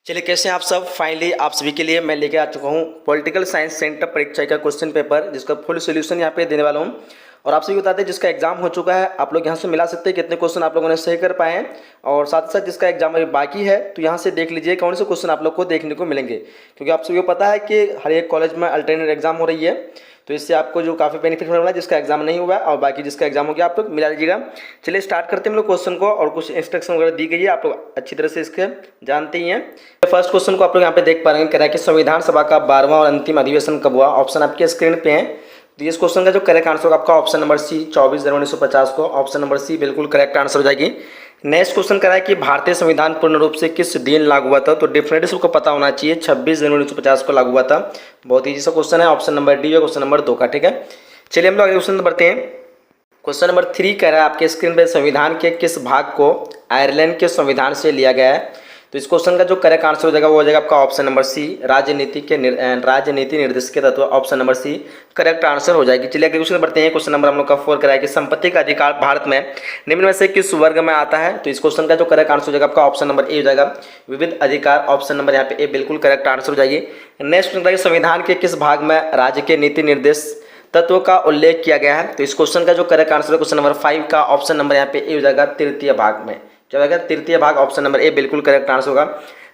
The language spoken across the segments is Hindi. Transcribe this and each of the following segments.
चलिए, कैसे हैं आप सब। फाइनली आप सभी के लिए मैं लेके आ चुका हूँ पॉलिटिकल साइंस सेंटर परीक्षा का क्वेश्चन पेपर, जिसका फुल सोल्यूशन यहाँ पे देने वाला हूँ। और आप सभी बताते हैं जिसका एग्जाम हो चुका है, आप लोग यहाँ से मिला सकते हैं कितने क्वेश्चन आप लोगों ने सही कर पाए हैं। और साथ साथ जिसका एग्जाम अभी बाकी है तो यहाँ से देख लीजिए कौन से क्वेश्चन आप लोग को देखने को मिलेंगे, क्योंकि आप सभी को पता है कि हर एक कॉलेज में अल्टरनेट एग्जाम हो रही है। तो इससे आपको जो काफ़ी बेनिफिट होने वाला है, जिसका एग्जाम नहीं हुआ है और बाकी जिसका एग्जाम हो गया आप लोग मिला लीजिएगा। चलिए स्टार्ट करते हैं हम लोग क्वेश्चन को, और कुछ इंस्ट्रक्शन वगैरह दी गई है, आप लोग अच्छी तरह से इसके जानते ही हैं। फर्स्ट क्वेश्चन को आप लोग यहाँ पे देख पा रहे हैं, कह रहा है कि संविधान सभा का 12वां और अंतिम अधिवेशन कब हुआ। ऑप्शन आपके स्क्रीन पे है। तो इस क्वेश्चन का जो करेक्ट आंसर होगा आपका ऑप्शन नंबर सी 24 जनवरी 1950 को, ऑप्शन नंबर सी बिल्कुल करेक्ट आंसर हो जाएगी। नेक्स्ट क्वेश्चन कह रहा है कि भारतीय संविधान पूर्ण रूप से किस दिन लागू हुआ था। तो डेफिनेटली सबको पता होना चाहिए 26 जनवरी 1950 को लागू हुआ था। बहुत ईजी सा क्वेश्चन है, ऑप्शन नंबर डी है क्वेश्चन नंबर 2 का। ठीक है, चलिए हम लोग अगले क्वेश्चन बढ़ते हैं। क्वेश्चन नंबर 3 कह रहा है आपके स्क्रीन पर, संविधान के किस भाग को आयरलैंड के संविधान से लिया गया है। तो इस क्वेश्चन का जो करेक्ट आंसर हो जाएगा वो हो जाएगा आपका ऑप्शन नंबर सी राजनीति निर्देश के तत्व, option number C correct answer हो जाएगी। चलिए अगले क्वेश्चन बढ़ते हैं। क्वेश्चन नंबर हम लोग का 4 कराया कि संपत्ति का अधिकार भारत में निम्न में से किस वर्ग में आता है। तो इस क्वेश्चन का जो करेक्ट आंसर हो जाएगा आपका ऑप्शन नंबर ए हो जाएगा विविध अधिकार, ऑप्शन नंबर यहाँ पे ए बिल्कुल करेक्ट आंसर हो जाएगी। नेक्स्ट क्वेश्चन संविधान के किस भाग में राज्य के नीति निर्देश तत्व का उल्लेख किया गया है। तो इस क्वेश्चन का जो करेक्ट आंसर है क्वेश्चन नंबर 5 का ऑप्शन नंबर यहाँ पे ए हो जाएगा तृतीय भाग में। क्या होगा तृतीय भाग, ऑप्शन नंबर ए बिल्कुल करेक्ट आंसर होगा।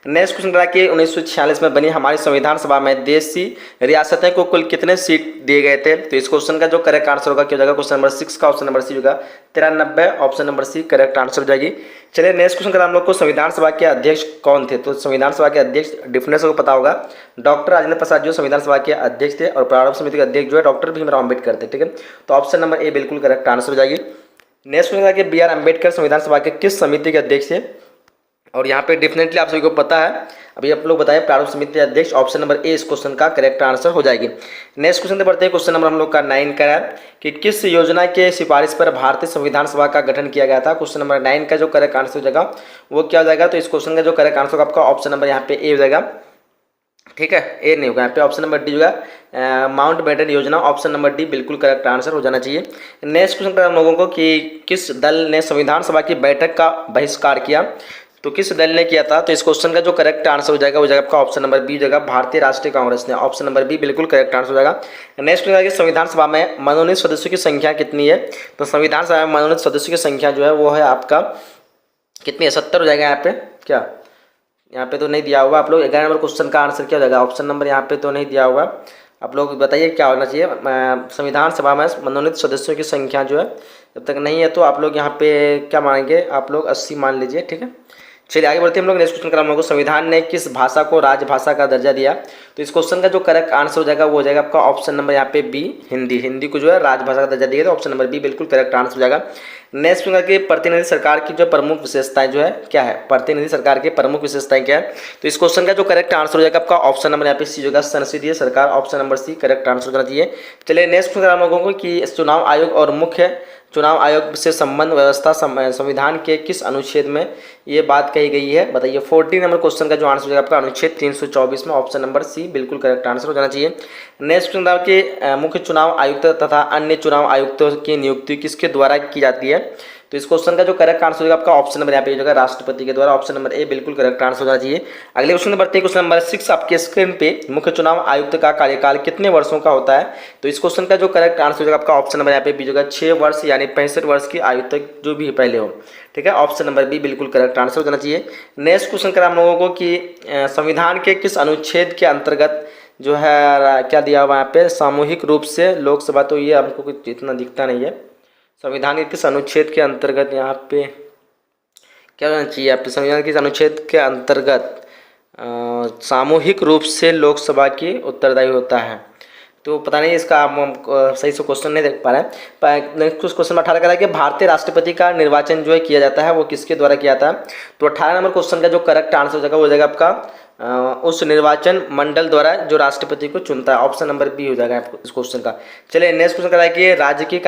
नेक्स्ट क्वेश्चन करा कि 1946 में बनी हमारी संविधान सभा में देशी रियासतें को कुल कितने सीट दिए गए थे। तो इस क्वेश्चन का जो करेक्ट आंसर होगा क्या हो जाएगा क्वेश्चन नंबर 6 का ऑप्शन नंबर सी होगा 93, option number C correct answer हो जाएगी। चलिए नेक्स्ट क्वेश्चन करा हम लोग को संविधान सभा के अध्यक्ष कौन थे। तो संविधान सभा के अध्यक्ष डिफरेंस को पता होगा, डॉक्टर राजेंद्र प्रसाद जो संविधान सभा के अध्यक्ष थे, और प्रारंभ समिति के अध्यक्ष जो है डॉक्टर भीमराव अम्बेडकर थे। ठीक है, तो ऑप्शन नंबर ए बिल्कुल करेक्ट आंसर हो जाएगी। नेक्स्ट क्वेश्चन कि बी आर अम्बेडकर संविधान सभा के किस समिति के अध्यक्ष थे। और यहाँ पे डेफिनेटली आप सभी को पता है, अभी आप लोग बताएं प्रारूप समिति अध्यक्ष, ऑप्शन नंबर ए इस क्वेश्चन का करेक्ट आंसर हो जाएगी। नेक्स्ट क्वेश्चन बढ़ते हैं। क्वेश्चन नंबर हम लोग का 9 का है कि किस योजना के सिफारिश पर भारतीय संविधान सभा का गठन किया गया था। क्वेश्चन नंबर 9 का जो करेक्ट आंसर हो जाएगा वो क्या हो जाएगा। तो इस क्वेश्चन का जो करेक्ट आंसर होगा आपका ऑप्शन नंबर यहाँ पे ए हो जाएगा। ठीक है, ए नहीं होगा यहाँ पे, ऑप्शन नंबर डी होगा माउंट बेटन योजना, ऑप्शन नंबर डी बिल्कुल करेक्ट आंसर हो जाना चाहिए। नेक्स्ट क्वेश्चन पर हम लोगों को कि किस दल ने संविधान सभा की बैठक का बहिष्कार किया। तो किस दल ने किया था। तो इस क्वेश्चन का जो करेक्ट आंसर हो जाएगा वो जाएगा आपका ऑप्शन नंबर बी जाएगा भारतीय राष्ट्रीय कांग्रेस ने, ऑप्शन नंबर बी बिल्कुल करेक्ट आंसर हो जाएगा। नेक्स्ट कि संविधान सभा में मनोनीत सदस्यों की संख्या कितनी है। तो संविधान सभा में मनोनीत सदस्यों की संख्या जो है वो है आपका कितनी है, 70 हो जाएगा यहाँ पे। क्या यहाँ पे तो नहीं दिया हुआ, आप लोग 11 नंबर क्वेश्चन का आंसर क्या हो जाएगा, ऑप्शन नंबर यहाँ पे तो नहीं दिया हुआ, आप लोग बताइए क्या होना चाहिए। संविधान सभा में मनोनीत सदस्यों की संख्या जो है जब तक नहीं है तो आप लोग यहाँ पे क्या मानेंगे, आप लोग 80 मान लीजिए। ठीक है, चलिए आगे बढ़ते हैं हम लोग। नेक्स्ट क्वेश्चन का हम लोग को संविधान ने किस भाषा को राजभाषा का दर्जा दिया। तो इस क्वेश्चन का जो करेक्ट आंसर हो जाएगा वो हो जाएगा आपका ऑप्शन नंबर यहाँ पे बी हिंदी को जो है राजभाषा का दर्जा दिया, तो ऑप्शन नंबर बी बिल्कुल करेक्ट आंसर हो जाएगा। नेक्स्ट क्वेश्चन की प्रतिनिधि सरकार की जो प्रमुख विशेषताएं जो है क्या है, प्रतिनिधि सरकार की प्रमुख विशेषताएं क्या है। तो इस क्वेश्चन का जो करेक्ट आंसर हो जाएगा आपका ऑप्शन नंबर यहाँ पे सी होगा संसदीय सरकार, option number C correct answer हो जाना चाहिए। चलिए नेक्स्ट क्वेश्चन हम लोगों को कि चुनाव आयोग और मुख्य चुनाव आयोग से संबंध व्यवस्था संविधान के किस अनुच्छेद में ये बात कही गई है, बताइए। 14 नंबर क्वेश्चन का जो आंसर हो जाएगा आपका अनुच्छेद 324 में, ऑप्शन नंबर सी बिल्कुल करेक्ट आंसर हो जाना चाहिए। नेक्स्ट क्वेश्चन के मुख्य चुनाव आयुक्त तथा अन्य चुनाव आयुक्तों की नियुक्ति किसके द्वारा की जाती है। तो इस क्वेश्चन का जो करेक्ट आंसर होगा आपका ऑप्शन नंबर यहाँ पे होगा राष्ट्रपति के द्वारा, ऑप्शन नंबर ए बिल्कुल करेक्ट आंसर हो जाना चाहिए। अगले क्वेश्चन बढ़ते हैं। क्वेश्चन नंबर 6 आपके स्क्रीन पे मुख्य चुनाव आयुक्त का कार्यकाल कितने वर्षों का होता है। तो इस क्वेश्चन का जो करेक्ट आंसर होगा आपका ऑप्शन नंबर यहाँ पे बी होगा 6 वर्ष यानी 65 वर्ष की आयु तक जो भी पहले हो। ठीक है, ऑप्शन नंबर बी बिल्कुल करेक्ट आंसर हो जाना चाहिए। नेक्स्ट क्वेश्चन करा हम लोगों को कि संविधान के किस अनुच्छेद के अंतर्गत जो है क्या दिया हुआ यहाँ पे सामूहिक रूप से लोकसभा, तो ये हमको कुछ इतना दिखता नहीं है। संविधान के किस अनुच्छेद के अंतर्गत यहाँ पे क्या होना चाहिए, आप संविधान के अनुच्छेद के अंतर्गत सामूहिक रूप से लोकसभा की उत्तरदायी होता है। तो पता नहीं इसका हम सही से क्वेश्चन नहीं देख पा रहे हैं। नेक्स्ट क्वेश्चन 18 का है कि भारतीय राष्ट्रपति का निर्वाचन जो है किया जाता है वो किसके द्वारा किया जाता है। तो 18 नंबर क्वेश्चन का जो करेक्ट आंसर हो जाएगा वो हो जाएगा आपका उस निर्वाचन मंडल द्वारा जो राष्ट्रपति को चुनता है, ऑप्शन नंबर बी हो जाएगा इस क्वेश्चन का। चलिए नेक्स्ट क्वेश्चन करा है कि राज्य की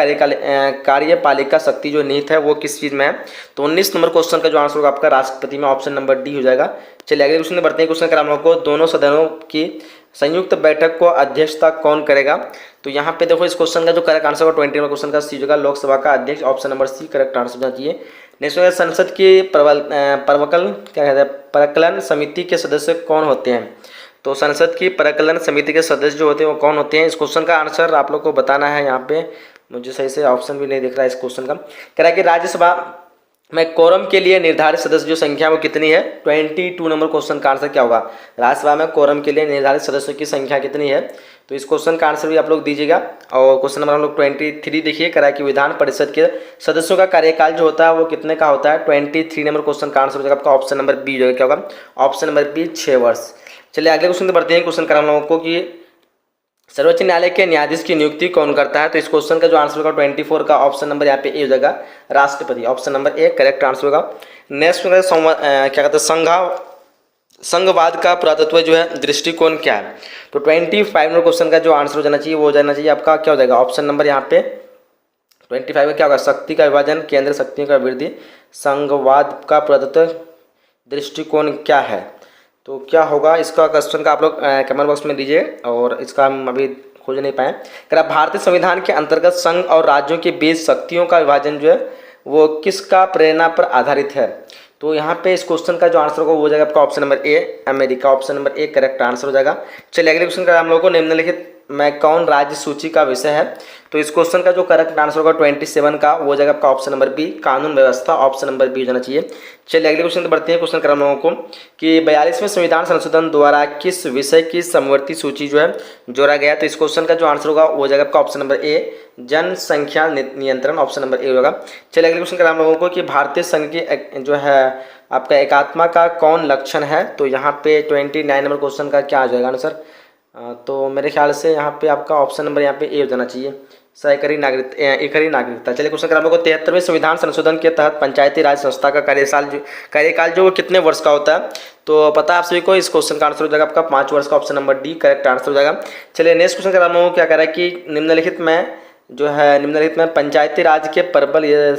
कार्यपालिका शक्ति जो नीति है वो किस चीज़ में है। तो 19 नंबर क्वेश्चन का जो आंसर होगा आपका राष्ट्रपति में, ऑप्शन नंबर डी हो जाएगा। चलिए अगले क्वेश्चन बढ़ते हैं। क्वेश्चन करा हम लोग को दोनों सदनों की संयुक्त बैठक को अध्यक्षता कौन करेगा। तो यहाँ पे देखो इस क्वेश्चन का जो करेक्ट आंसर होगा 20 नंबर क्वेश्चन का सी होगा लोकसभा का अध्यक्ष, option number C correct answer होना चाहिए। नेक्स्ट हो गया संसद की प्रवकल क्या कहते हैं प्रकलन समिति के सदस्य कौन होते हैं। तो संसद की प्रकलन समिति के सदस्य जो होते हैं वो कौन होते हैं। इस क्वेश्चन का आंसर आप लोग को बताना है। यहाँ पे मुझे सही से ऑप्शन भी नहीं दिख रहा है इस क्वेश्चन का। कह रहा है कि राज्यसभा में कोरम के लिए निर्धारित सदस्य जो संख्या वो कितनी है। 22 नंबर क्वेश्चन का आंसर क्या होगा। राज्यसभा में कोरम के लिए निर्धारित सदस्यों की संख्या कितनी है। तो इस क्वेश्चन का आंसर भी आप लोग दीजिएगा। और क्वेश्चन नंबर हम लोग 23 देखिए, कह रहा है कि विधान परिषद के सदस्यों का कार्यकाल जो होता है वो कितने का होता है। 23 नंबर क्वेश्चन का आंसर हो जाएगा आपका ऑप्शन नंबर बी। जो क्या होगा ऑप्शन नंबर बी 6 वर्ष। चलिए अगले क्वेश्चन बढ़ते हैं। क्वेश्चन करा हम लोगों को कि सर्वोच्च न्यायालय के न्यायाधीश की नियुक्ति कौन करता है। तो इस क्वेश्चन का जो आंसर होगा 24 का ऑप्शन नंबर यहाँ पे ए हो जाएगा राष्ट्रपति। Option number A correct answer होगा। नेक्स्ट क्या कहते हैं संघवाद का पुरातत्व जो है दृष्टिकोण क्या है। तो 25 नंबर क्वेश्चन का जो आंसर हो जाना चाहिए वो हो जाना चाहिए आपका क्या हो जाएगा ऑप्शन नंबर यहाँ पे 25 का क्या होगा शक्ति का विभाजन केंद्र शक्तियों का वृद्धि संघवाद का पुरातत्व दृष्टिकोण क्या है। तो क्या होगा इसका क्वेश्चन का आप लोग कमेंट बॉक्स में दीजिए और इसका हम अभी खोज नहीं पाए। कह भारतीय संविधान के अंतर्गत संघ और राज्यों के बीच शक्तियों का विभाजन जो है वो किसका प्रेरणा पर आधारित है। तो यहाँ पे इस क्वेश्चन का जो आंसर होगा वो हो जाएगा आपका option number A America. Option number A correct answer हो जाएगा। चलिए अगले क्वेश्चन का हम लोगों को निम्नलिखित में कौन राज्य सूची का विषय है। तो इस क्वेश्चन का जो करेक्ट आंसर होगा 27 का वो हो जाएगा आपका ऑप्शन नंबर बी कानून व्यवस्था। ऑप्शन नंबर बी हो जाना चाहिए। चलिए अगले क्वेश्चन बढ़ते हैं। क्वेश्चन कर हम लोगों को कि 42वें संविधान संशोधन द्वारा किस विषय की समवर्ती सूची जो है जोड़ा गया। तो इस क्वेश्चन का जो आंसर होगा वो हो जाएगा आपका ऑप्शन नंबर ए जनसंख्या नियंत्रण। ऑप्शन नंबर ए होगा। चलिए अगले क्वेश्चन कर हम लोगों को कि भारतीय संघ की जो है आपका एकात्मता का कौन लक्षण है। तो यहाँ पे 29 नंबर क्वेश्चन का क्या आ जाएगा आंसर। तो मेरे ख्याल से यहाँ पे आपका ऑप्शन नंबर यहाँ पे ए हो जाना चाहिए एकरी नागरिकता। चलिए क्वेश्चन हम लोग को 73वें संविधान संशोधन के तहत पंचायती राज संस्था का कार्यकाल जो कितने वर्ष का होता है। तो पता है आप सभी को इस क्वेश्चन का आंसर हो जाएगा आपका 5 वर्ष का। Option number D correct answer हो जाएगा। चलिए नेक्स्ट क्वेश्चन हम लोगों को क्या कह रहा है कि निम्नलिखित में पंचायती राज के प्रबल ये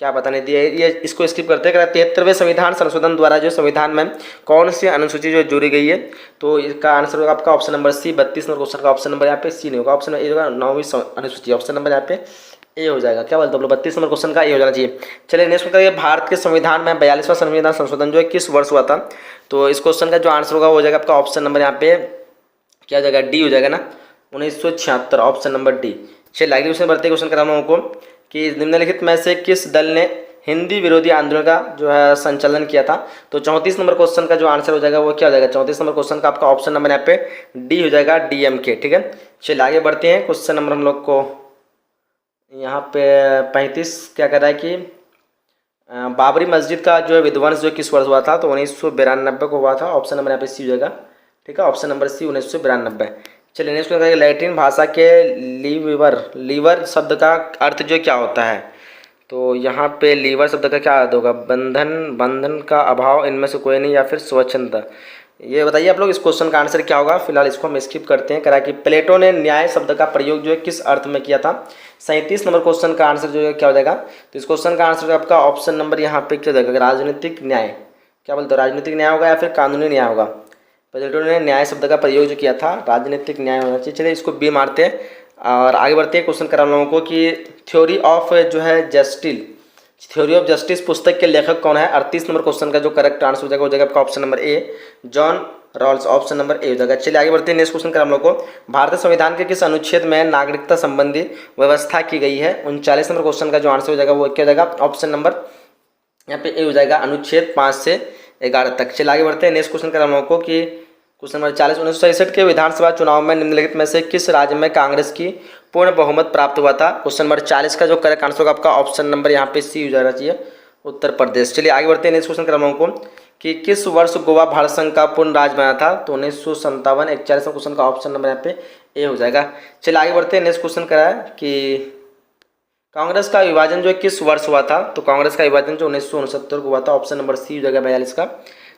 क्या पता नहीं दिया ये इसको स्किप करते हैं। 73वें संविधान संशोधन द्वारा जो संविधान में कौन सी अनुसूची जो जोड़ी गई है। तो इसका आंसर होगा आपका option number C 32 number question का ऑप्शन नंबर यहाँ पे सी नहीं होगा। ऑप्शन ए होगा 9वीं अनुसूची। ऑप्शन नंबर यहाँ पे ए हो जाएगा। क्या बोलते हो 32 नंबर क्वेश्चन का ए हो जाना चाहिए। चलिए नेक्स्ट करिए भारत के संविधान में 42वां संविधान संशोधन जो है किस वर्ष हुआ था। तो इस क्वेश्चन का जो आंसर होगा वो हो जाएगा आपका ऑप्शन नंबर यहाँ पे क्या हो जाएगा डी हो जाएगा ना 1976। Option number D. चलिए अगले क्वेश्चन बढ़ते क्वेश्चन करा हम लोगों को कि निम्नलिखित में से किस दल ने हिंदी विरोधी आंदोलन का जो है संचालन किया था। तो 34 नंबर क्वेश्चन का जो आंसर हो जाएगा वो क्या हो जाएगा 34 नंबर क्वेश्चन का आपका ऑप्शन नंबर यहाँ पे डी हो जाएगा डीएमके। ठीक है चलिए आगे बढ़ते हैं। क्वेश्चन नंबर हम लोग को यहाँ पे 35 क्या कह रहा है कि बाबरी मस्जिद का जो है विध्वंस जो किस वर्ष हुआ था। तो 1992 को हुआ था। ऑप्शन नंबर यहाँ पे सी हो जाएगा। ठीक है ऑप्शन नंबर सी 1992। चलिए नेक्स्ट लैटिन भाषा के लीवर शब्द का अर्थ जो क्या होता है। तो यहाँ पे लीवर शब्द का क्या अर्थ होगा बंधन का अभाव इनमें से कोई नहीं या फिर स्वच्छंदता। ये बताइए आप लोग इस क्वेश्चन का आंसर क्या होगा। फिलहाल इसको हम स्किप करते हैं। करा कि प्लेटो ने न्याय शब्द का प्रयोग जो है किस अर्थ में किया था। 37 नंबर क्वेश्चन का आंसर जो है क्या हो जाएगा। तो इस क्वेश्चन का आंसर आपका ऑप्शन नंबर यहाँ पे क्या हो जाएगा राजनीतिक न्याय। क्या बोलते हो राजनीतिक न्याय होगा या फिर कानूनी न्याय होगा। प्लेटो ने न्याय शब्द का प्रयोग जो किया था राजनीतिक न्याय होना चाहिए। चलिए इसको बी मारते हैं और आगे बढ़ते हैं। क्वेश्चन करा हम लोगों को कि थ्योरी ऑफ जस्टिस पुस्तक के लेखक कौन है। 38 नंबर क्वेश्चन का जो करेक्ट आंसर हो जाएगा आपका option number A John Rawls. Option number A हो जाएगा। चलिए आगे बढ़ते हैं। नेक्स्ट क्वेश्चन करा हम लोग को भारतीय संविधान के किस अनुच्छेद में नागरिकता संबंधी व्यवस्था की गई है। 39 नंबर क्वेश्चन का जो आंसर हो जाएगा वो क्या हो जाएगा ऑप्शन नंबर यहाँ पे ए हो जाएगा अनुच्छेद 5 से 11 तक। चलिए आगे बढ़ते हैं। नेक्स्ट क्वेश्चन करा हम लोग को कि क्वेश्चन नंबर 40 1967 के विधानसभा चुनाव में निम्नलिखित में से किस राज्य में कांग्रेस की पूर्ण बहुमत प्राप्त हुआ था। क्वेश्चन नंबर 40 का जो करेक्ट आंसर होगा आपका ऑप्शन नंबर यहाँ पे सी हो जाना चाहिए उत्तर प्रदेश। चलिए आगे बढ़ते हैं। नेक्स्ट क्वेश्चन करा हम लोगों को कि किस वर्ष गोवा भारत संघ का पूर्ण राज्य बना था। तो 1957। 41 क्वेश्चन का ऑप्शन नंबर यहाँ पे ए हो जाएगा। चलिए आगे बढ़ते हैं। नेक्स्ट क्वेश्चन करा है कि कांग्रेस का विभाजन जो किस वर्ष हुआ था। तो कांग्रेस का विभाजन जो 1969 को हुआ था। ऑप्शन नंबर सी हो जाएगा 42 का।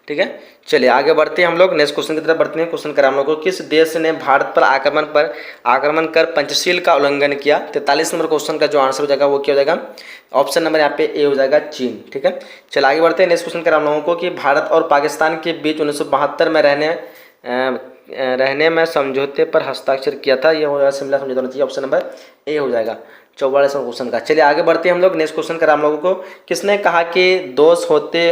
ठीक है चलिए आगे बढ़ते हैं हम लोग नेक्स्ट क्वेश्चन की तरफ बढ़ते हैं। क्वेश्चन करा हम लोग को किस देश ने भारत पर आक्रमण कर पंचशील का उल्लंघन किया। 43 नंबर क्वेश्चन का जो आंसर हो जाएगा वो क्या हो जाएगा ऑप्शन नंबर यहाँ पे ए हो जाएगा चीन। ठीक है चलिए आगे बढ़ते हैं। नेक्स्ट क्वेश्चन करा हम लोगों को कि भारत और पाकिस्तान के बीच 1972 में रहने में समझौते पर हस्ताक्षर किया था। ये हो जाएगा शिमला समझौता होना चाहिए। ऑप्शन नंबर ए हो जाएगा। 44वां क्वेश्चन का। चलिए आगे बढ़ते हैं हम लोग। नेक्स्ट क्वेश्चन करा हम लोगों को, किसने कहा कि दोष होते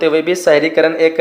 हुए भी शहरीकरण एक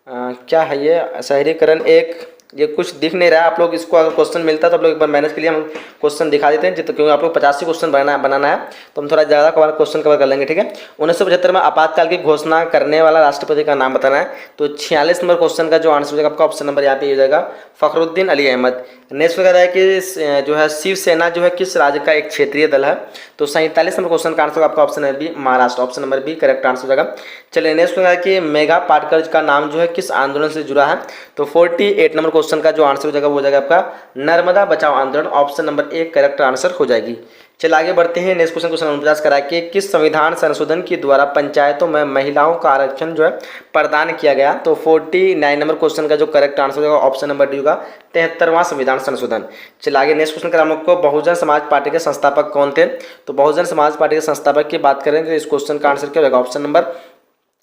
क्या है ये शहरीकरण एक, ये कुछ दिख नहीं रहा है आप लोग, इसको अगर क्वेश्चन मिलता है तो आप लोग एक बार मैनेज के लिए हम क्वेश्चन दिखा देते हैं क्योंकि आप लोग 85 क्वेश्चन बनाना है तो हम थोड़ा ज़्यादा क्वेश्चन कवर कर लेंगे, ठीक है। 1975 में आपातकाल की घोषणा करने वाला राष्ट्रपति का नाम बताना है। तो 46 नंबर क्वेश्चन का जो आंसर हो जाएगा आपका ऑप्शन नंबर यहाँ पे हो जाएगा फखरुद्दीन अली अहमद। नेक्स्ट वगैरह है कि जो है शिवसेना जो है किस राज्य का एक क्षेत्रीय दल है। तो 47 नंबर क्वेश्चन का आंसर आपका option number B Maharashtra, option number B correct answer हो जाएगा। चलिए नेक्स्ट वगैरह कि मेघा पाटकर का नाम जो है किस आंदोलन से जुड़ा है। तो 48 नंबर क्वेश्चन का जो आंसर हो जाएगा वो हो जाएगा आपका नर्मदा बचाओ आंदोलन, option number A correct answer हो जाएगी। चलिए आगे बढ़ते हैं। नेक्स्ट क्वेश्चन 49 करा कि किस संविधान संशोधन के द्वारा पंचायतों में महिलाओं का आरक्षण जो है प्रदान किया गया। तो 49 नंबर क्वेश्चन का जो करेक्ट आंसर होगा ऑप्शन नंबर डी होगा 73वां संविधान संशोधन। चलिए आगे नेक्स्ट क्वेश्चन करा हम लोग को, बहुजन समाज पार्टी के संस्थापक कौन थे। तो बहुजन समाज पार्टी के संस्थापक की बात करें तो इस क्वेश्चन का आंसर क्या होगा, ऑप्शन नंबर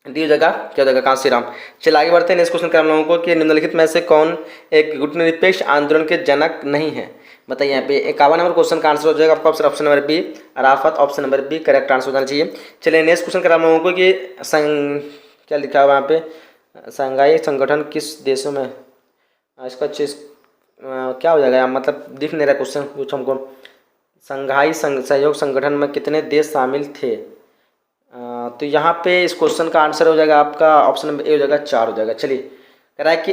डी हो जाएगा, क्या हो जाएगा कांशीराम। चलिए आगे बढ़ते हैं। नेक्स्ट क्वेश्चन करा हम लोगों को कि निम्नलिखित में से कौन एक गुटनिरपेक्ष आंदोलन के जनक नहीं है। बताइए यहाँ पे 51 नंबर क्वेश्चन का आंसर हो जाएगा आपका option number B Arafat, option number B correct answer होना चाहिए। चलिए नेक्स्ट क्वेश्चन करा हम लोगों को कि क्या लिखा हुआ यहाँ पे, शंघाई संगठन किस देशों में, इसका चीज क्या हो जाएगा, मतलब दिख नहीं रहा क्वेश्चन कुछ हमको। शंघाई सहयोग संगठन में कितने देश शामिल थे। तो यहाँ पे इस क्वेश्चन का आंसर हो जाएगा आपका ऑप्शन नंबर ए हो जाएगा 4 हो जाएगा। चलिए कह रहा है कि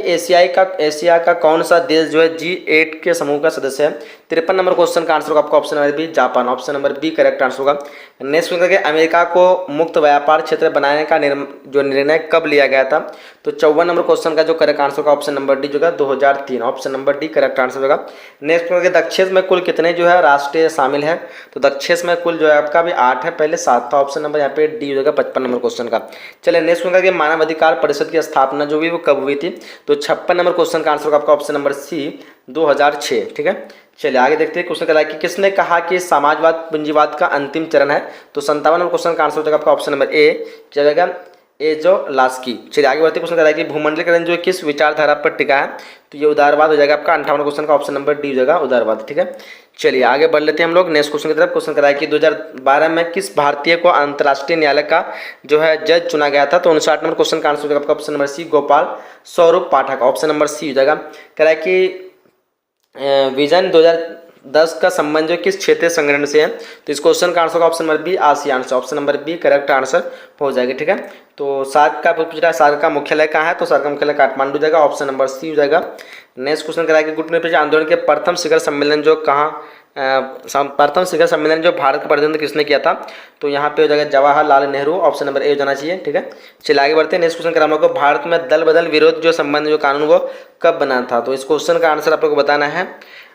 एशिया का कौन सा देश जो है G8 के समूह का सदस्य है। 53 नंबर क्वेश्चन का आंसर होगा आपका option number B Japan, option number B correct answer होगा। नेक्स्ट करके अमेरिका को मुक्त व्यापार क्षेत्र बनाने का जो निर्णय कब लिया गया था। तो 54 नंबर क्वेश्चन का जो करेक्ट आंसर होगा ऑप्शन नंबर डी होगा 2003, option number D correct answer होगा। नेक्स्ट करके दक्षिण में कुल कितने जो है राष्ट्र शामिल है। तो दक्षिण में कुल जो है आपका भी 8 है, पहले 7 था, ऑप्शन नंबर यहाँ पे डी हो जाएगा 55 नंबर क्वेश्चन का। चलिए नेक्स्ट करके मानव अधिकार परिषद की स्थापना जो भी वो कब हुई थी। तो 56 नंबर क्वेश्चन का आंसर होगा आपका ऑप्शन नंबर सी 2006, ठीक है। चलिए आगे देखते हैं। क्वेश्चन कह रहा है कि किसने कहा कि समाजवाद पूंजीवाद का अंतिम चरण है। तो 57 नंबर क्वेश्चन का आंसर हो जाएगा आपका ऑप्शन नंबर ए, क्या जाएगा एजोलास्की। चलिए आगे बढ़ते। क्वेश्चन कह रहा है कि भूमंडलीकरण जो किस विचारधारा पर टिका है। तो ये उदारवाद हो जाएगा आपका 58 क्वेश्चन का ऑप्शन नंबर डी हो जाएगा उदारवाद, ठीक है। चलिए आगे बढ़ लेते हैं हम लोग नेक्स्ट क्वेश्चन की तरफ। क्वेश्चन कह रहा है कि 2012 में किस भारतीय को अंतर्राष्ट्रीय न्यायालय का जो है जज चुना गया था। तो 59 नंबर क्वेश्चन का आंसर हो जाएगा आपका ऑप्शन नंबर सी गोपाल स्वरूप पाठक, ऑप्शन नंबर सी हो जाएगा। कह रहा है कि विजन 2010 का संबंध जो किस क्षेत्रीय संगठन से है। तो इस क्वेश्चन का आंसर होगा ऑप्शन नंबर बी आसियान से, option number B correct answer हो जाएगा, ठीक है। तो सार्क का पूछ रहा है सार्क का मुख्यालय कहाँ है। तो सार्क का मुख्यालय काठमांडू जाएगा, ऑप्शन नंबर सी हो जाएगा। नेक्स्ट क्वेश्चन कह रहा है कि गुटनिरपेक्ष आंदोलन के प्रथम शिखर सम्मेलन जो प्रथम शिखर सम्मेलन जो भारत का प्रतिनिधित्व किसने किया था। तो यहाँ पे हो जाएगा Jawaharlal Nehru, option number A हो जाना चाहिए, ठीक है। चलिए आगे बढ़ते हैं। नेक्स्ट क्वेश्चन करा हम लोग को भारत में दल बदल विरोध जो संबंध जो कानून वो कब बना था। तो इस क्वेश्चन का आंसर आप लोग को बताना है।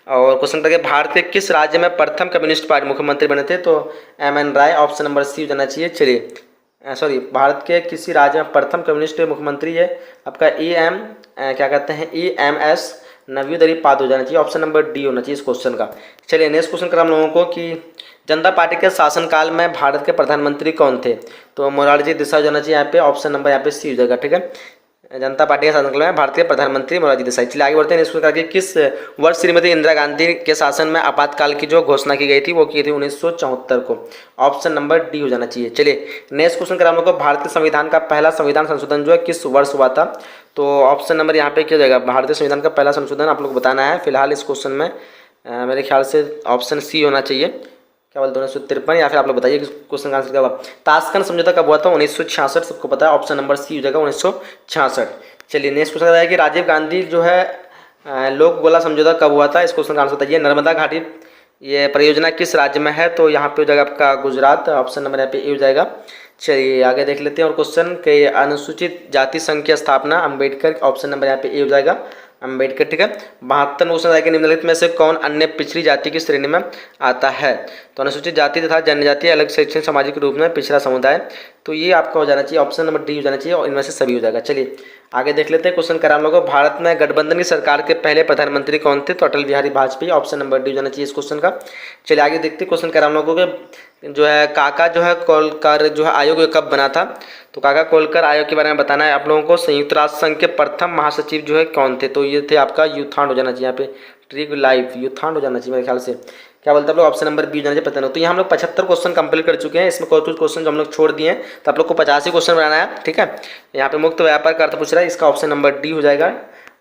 और क्वेश्चन करके भारत के किस राज्य में प्रथम कम्युनिस्ट पार्टी मुख्यमंत्री बने थे। तो M.N. राय, ऑप्शन नंबर सी हो जाना चाहिए। चलिए भारत के किसी राज्य में प्रथम कम्युनिस्ट मुख्यमंत्री है आपका क्या कहते हैं EMS नव्यूदरी पाद हो जाना चाहिए, ऑप्शन नंबर डी होना चाहिए इस क्वेश्चन का। चलिए नेक्स्ट क्वेश्चन करा हम लोगों को कि जनता पार्टी के शासनकाल में भारत के प्रधानमंत्री कौन थे। तो मोरारजी देसाई हो जाना चाहिए यहाँ पे, ऑप्शन नंबर यहाँ पे सी हो जाएगा, ठीक है। जनता पार्टी के शासनकाल में भारतीय प्रधानमंत्री मोरारजी देसाई। चलिए आगे बढ़ते हैं। नेक्स्ट क्वेश्चन किस वर्ष श्रीमती इंदिरा गांधी के शासन में आपातकाल की जो घोषणा की गई थी वो की थी 1974 को, ऑप्शन नंबर डी हो जाना चाहिए। चलिए नेक्स्ट क्वेश्चन करा हम लोग को भारतीय संविधान का पहला संविधान संशोधन जो है किस वर्ष हुआ था। तो ऑप्शन नंबर यहाँ पे क्या जाएगा भारतीय संविधान का पहला संशोधन आप लोग को बताना है। फिलहाल इस क्वेश्चन में मेरे ख्याल से ऑप्शन सी होना चाहिए, क्या बोलते हैं 1953, या फिर आप लोग बताइए कि क्वेश्चन का आंसर क्या हुआ। ताशकंद समझौता कब हुआ था 1966, सबको पता है, ऑप्शन नंबर सी हो जाएगा 1966। चलिए नेक्स्ट क्वेश्चन है कि राजीव गांधी जो है लोक गोला समझौता कब हुआ था। इस क्वेश्चन का आंसर बताइए। नर्मदा घाटी ये परियोजना किस राज्य में है। तो यहाँ पे हो जाएगा आपका गुजरात, ऑप्शन नंबर यहाँ पे ए हो जाएगा। चलिए आगे देख लेते हैं और क्वेश्चन के अनुसूचित जाति संघ की स्थापना अम्बेडकर, ऑप्शन नंबर यहाँ पे ए हो जाएगा अम्बेडकर, ठीक है। 72 क्वेश्चन है कि निम्नलिखित में से कौन अन्य पिछड़ी जाति की श्रेणी में आता है। तो अनुसूचित जाति तथा जनजाति अलग शैक्षणिक सामाजिक रूप में पिछड़ा समुदाय, तो ये आपका हो जाना चाहिए ऑप्शन नंबर डी हो जाना चाहिए और इनमें से सभी हो जाएगा। चलिए आगे देख लेते हैं क्वेश्चन करा हम लोगों को भारत में गठबंधन की सरकार के पहले प्रधानमंत्री कौन थे। तो Atal Bihari Vajpayee, option number D हो जाना चाहिए इस क्वेश्चन का। चलिए आगे देखते हैं क्वेश्चन करा हम लोगों के जो है काका जो है कोलकर जो है आयोग कब बना था। तो काका कोलकर आयोग के बारे में बताना है आप लोगों को। संयुक्त राष्ट्र संघ के प्रथम महासचिव जो है कौन थे। तो ये थे आपका यूथांड हो जाना चाहिए यहाँ पे, ट्रिग लाइफ यूथांड हो जाना चाहिए मेरे ख्याल से। क्या बोलते हैं आप लोग, ऑप्शन नंबर बी जाना चाहिए, पता नहीं। तो यहाँ हम लोग 75 क्वेश्चन कंप्लीट कर चुके हैं। इसमें कुछ क्वेश्चन जो हम लोग छोड़ दिए हैं, तो आप लोग को 50 ही क्वेश्चन बनाना है, ठीक है। यहाँ पे मुक्त व्यापार का अर्थ पूछ रहा है, इसका ऑप्शन नंबर डी हो जाएगा।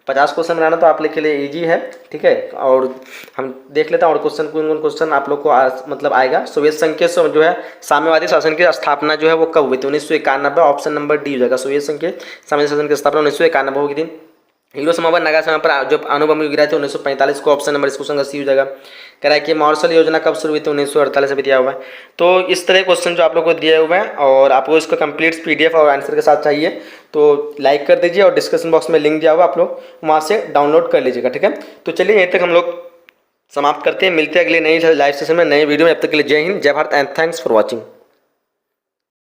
50 क्वेश्चन बनाना तो आप लोग के लिए ईजी है, ठीक है। और हम देख लेते हैं और क्वेश्चन, कौन कौन क्वेश्चन आप लोग को मतलब आएगा। सोवियत संघ के जो है साम्यवादी शासन की स्थापना जो है वो कब हुई थी, 1991। ऑप्शन नंबर डी हो जाएगा। सोवियत संघ के साम्यवादी शासन की स्थापना 1991 होगी थी। हिरोशिमा पर नागासाकी पर जो अणुबम गिरा थे 1945 को, ऑप्शन नंबर इस क्वेश्चन का सी हो जाएगा। कह रहा है कि मार्शल योजना कब शुरू हुई थी, 1948 में दिया हुआ है। तो इस तरह क्वेश्चन जो आप लोग को दिए हुए हैं, और आपको इसका कंप्लीट पीडीएफ और आंसर के साथ चाहिए तो लाइक कर दीजिए, और डिस्क्रिप्शन बॉक्स में लिंक दिया हुआ, आप लोग वहाँ से डाउनलोड कर लीजिएगा, ठीक है। तो चलिए यहीं तक हम लोग समाप्त करते हैं, मिलते हैं अगले नई लाइव सेशन में, नए वीडियो में। अब तक के लिए जय हिंद, जय Bharat and thanks for watching.